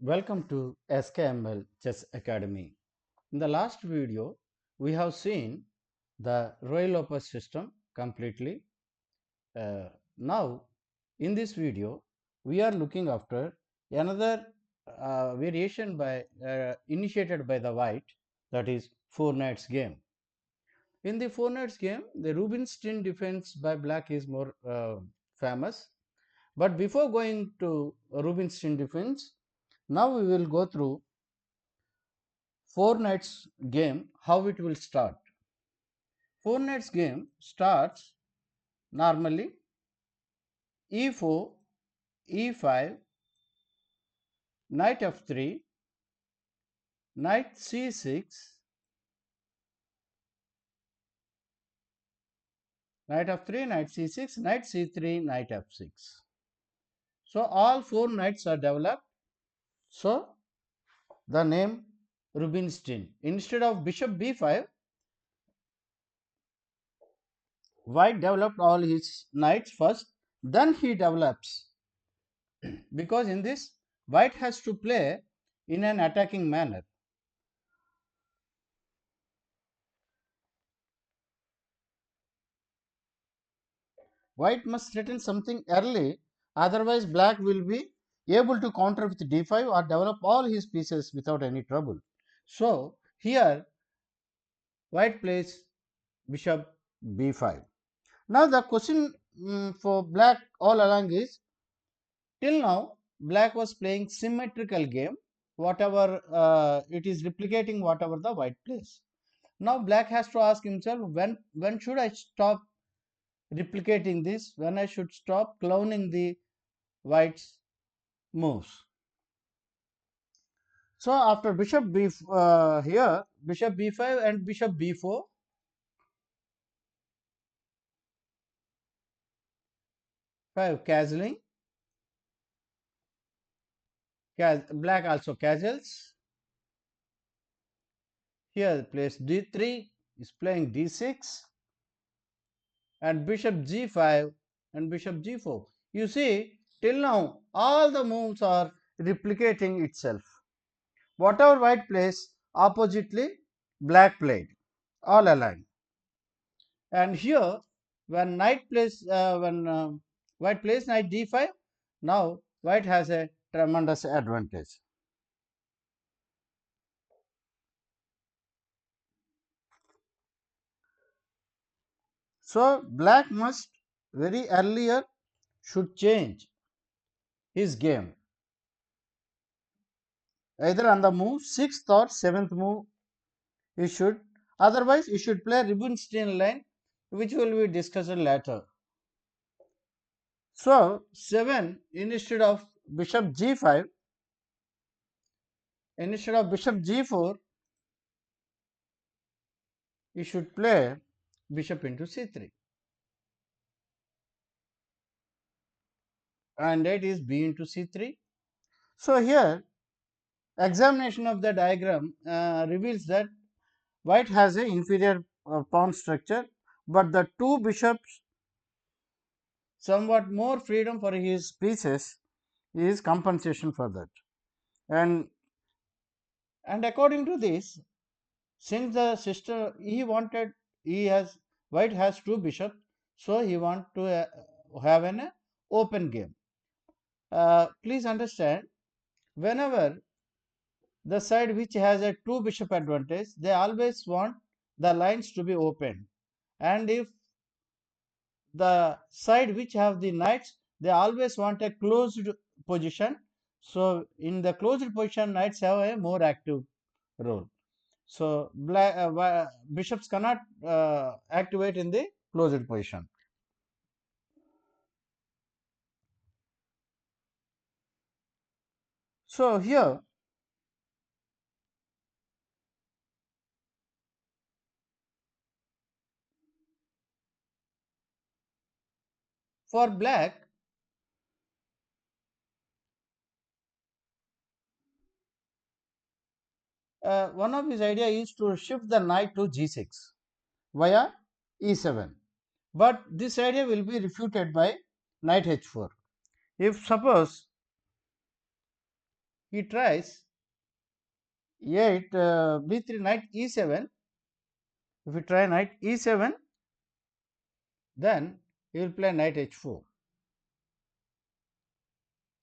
Welcome to SKML Chess Academy. In the last video, we have seen the Ruy-Lopez system completely. Now, in this video, we are looking after another variation initiated by the white, that is 4 knights game. In the 4 knights game, the Rubinstein defense by black is more famous. But before going to Rubinstein defense, now we will go through 4 knights game, how it will start. 4 knights game starts normally e4, e5, knight f3, knight c6, knight f3, knight c6, knight c3, knight f6. So all 4 knights are developed. So the name Rubinstein. Instead of bishop b5, white developed all his knights first, then he develops, because in this white has to play in an attacking manner. White must threaten something early, otherwise black will be able to counter with d5 or develop all his pieces without any trouble. So here white plays bishop b5. Now the question for black all along is, till now black was playing symmetrical game, whatever it is replicating whatever the white plays. Now black has to ask himself, when should I stop replicating this, when I should stop cloning the white's moves. So after bishop b here bishop b5 and bishop b4, 5 castling, black also castles. Here plays d3, is playing d6, and bishop g5 and bishop g4. You see, till now all the moves are replicating itself. Whatever white plays, oppositely black played, all aligned. And here when white plays knight d5, now white has a tremendous advantage. So black must very earlier should change his game, either on the move 6th or 7th move he should, otherwise he should play Rubinstein line, which will be discussed later. So 7, instead of bishop g5, instead of bishop g4, he should play bishop into c3, and that is b into c3. So here examination of the diagram reveals that white has a inferior pawn structure, but the two bishops somewhat more freedom for his pieces is compensation for that. And according to this, since the system white has two bishops, so he want to have an open game. Please understand, whenever the side which has a two bishop advantage, they always want the lines to be open, and if the side which have the knights, they always want a closed position. So in the closed position, knights have a more active role. So bishops cannot activate in the closed position. So here for black, one of his idea is to shift the knight to g6 via e7, but this idea will be refuted by knight h4. If suppose he tries 8 b3 knight e7. If we try knight e7, then he will play knight h4,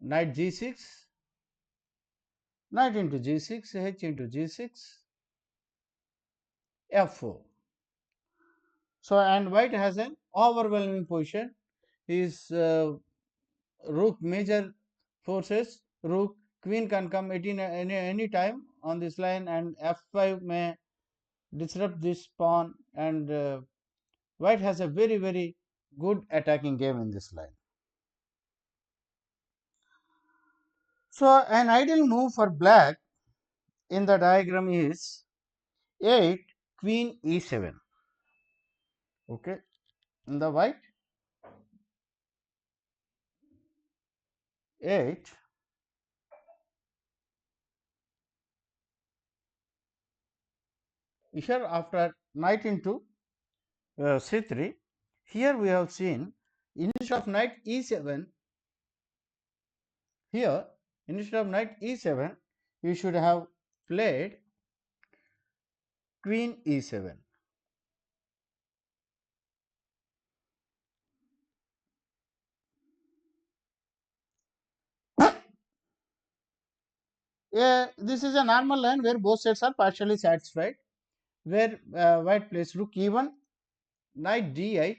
knight g6, knight into g6, h into g6, f4. So, and white has an overwhelming position. His rook major forces, rook, queen can come at any time on this line, and f5 may disrupt this pawn, and white has a very good attacking game in this line. So, an ideal move for black in the diagram is 8 queen e7. Okay, in the white 8 here after knight into c3. Here we have seen instead of knight e7, here instead of knight e7 you should have played queen e7. This is a normal line where both sides are partially satisfied, where white plays rook e1, knight d8,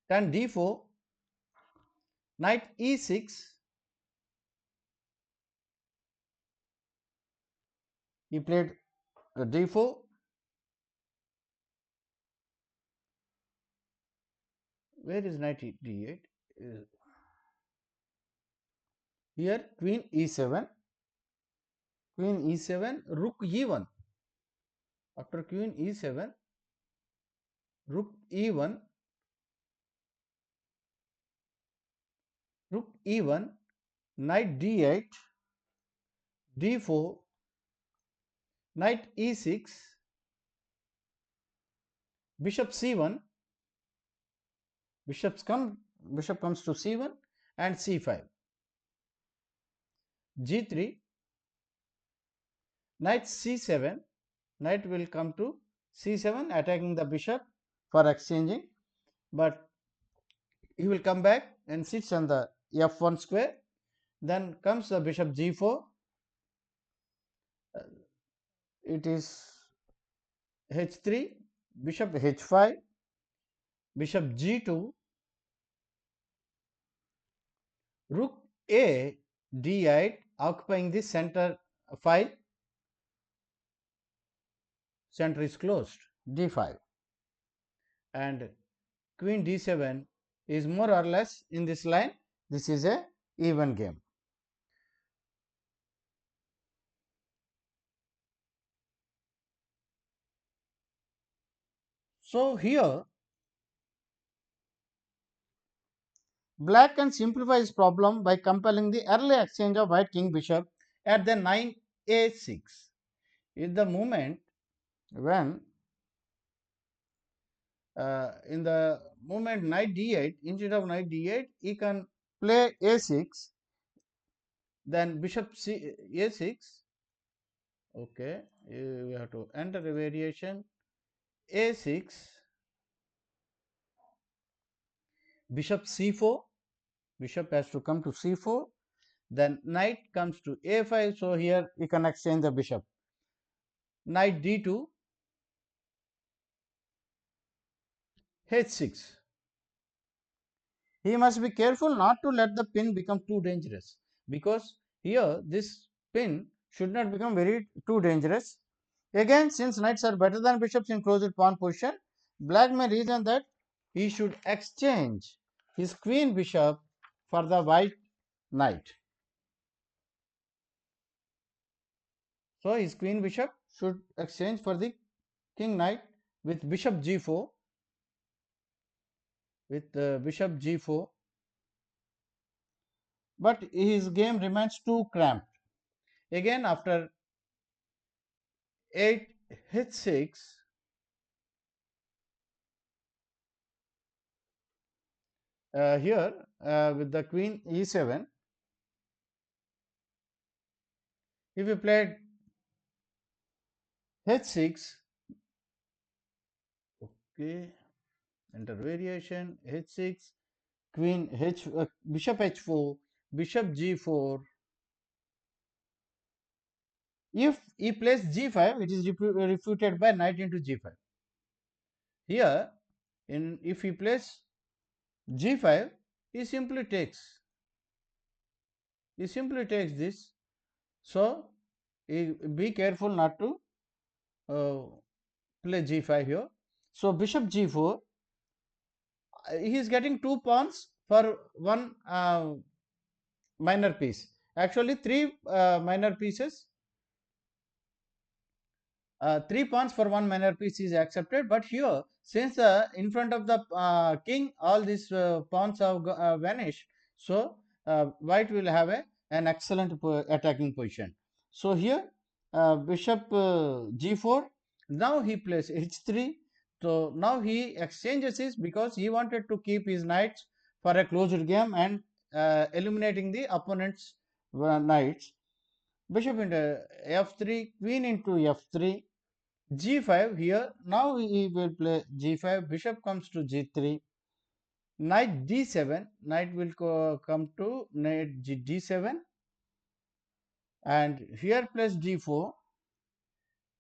then d4, knight e6. He played d4. Where is knight d8? Here queen e7, rook e1. After queen e7, rook e1, knight d8, d4, knight e6, bishop c1, bishop comes to c1 and c5, g3, knight c7, knight will come to c7 attacking the bishop for exchanging, but he will come back and sits on the f1 square. Then comes the bishop g4, it is h3, bishop h5, bishop g2, rook a d8 occupying the center file, center is closed, d5, and queen d7 is more or less in this line. This is a even game. So here black can simplify his problem by compelling the early exchange of white king bishop at the 9a6. In the moment when in the moment knight d8, instead of knight d8 he can play a6, then bishop c a6. Okay, we have to enter a variation a6, bishop c4, bishop has to come to c4, then knight comes to a5. So here we can exchange the bishop, knight d2, h6. He must be careful not to let the pin become too dangerous, because here this pin should not become very too dangerous. Again, since knights are better than bishops in closed pawn position, black may reason that he should exchange his queen bishop for the white knight. So his queen bishop should exchange for the king knight with bishop g4, but his game remains too cramped. Again, after 8 h6, here with the queen e7, If you played h6, okay, enter variation h6, queen h, bishop h4, bishop g4. If he plays g5, it is refuted by knight into g5. Here, if he plays g5, he simply takes. He simply takes this. So, be careful not to uh, play g5 here. So, bishop g4, he is getting 2 pawns for one minor piece. Actually, three minor pieces, 3 pawns for one minor piece is accepted. But here, since in front of the king, all these pawns have vanished, so white will have an excellent attacking position. So here, bishop g4. Now he plays h3. So now he exchanges his, because he wanted to keep his knights for a closed game and eliminating the opponent's knights. Bishop into f3, queen into f3, g5. Here now he will play g5, bishop comes to g3, knight d7, knight will come to knight d7, and here plays d4,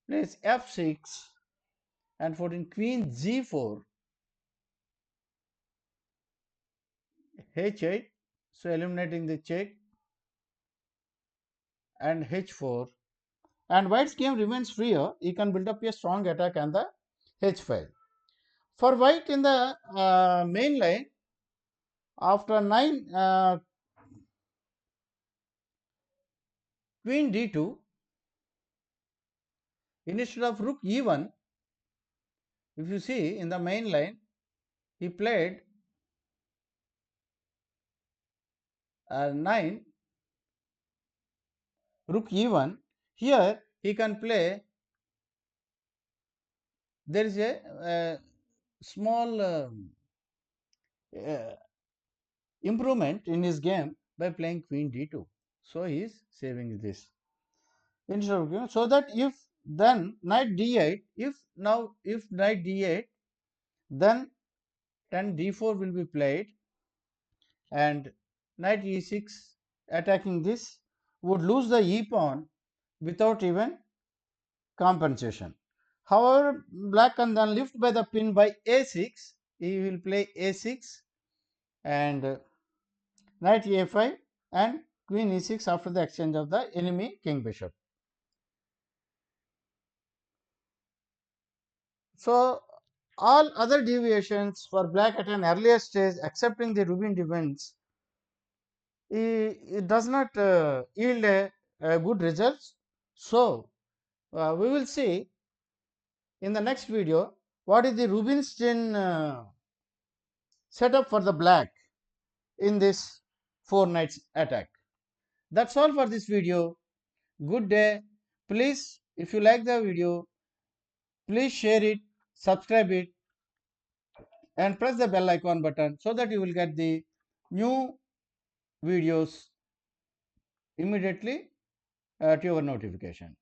plays f6, and 14, queen g4, h8, so eliminating the check, and h4, and white's game remains freer. He can build up a strong attack on the h file. For white in the main line, after 9, queen d2, instead of rook e1, if you see in the main line, he played 9, rook e1. Here he can play, there is a small uh, improvement in his game by playing queen d2. So he is saving this. Instead of, so that if then knight d8, if knight d8, then 10 d4 will be played, and knight e6 attacking this would lose the e pawn without even compensation. However, black can then lift by the pin by a6. He will play a6 and knight a5 and queen e6 after the exchange of the enemy king bishop. So all other deviations for black at an earlier stage, excepting the Rubin defense, it does not yield a good results. So we will see in the next video what is the Rubinstein setup for the black in this 4 knights attack. That's all for this video. Good day. Please, if you like the video, please share it, subscribe it, and press the bell icon button so that you will get the new videos immediately to your notification.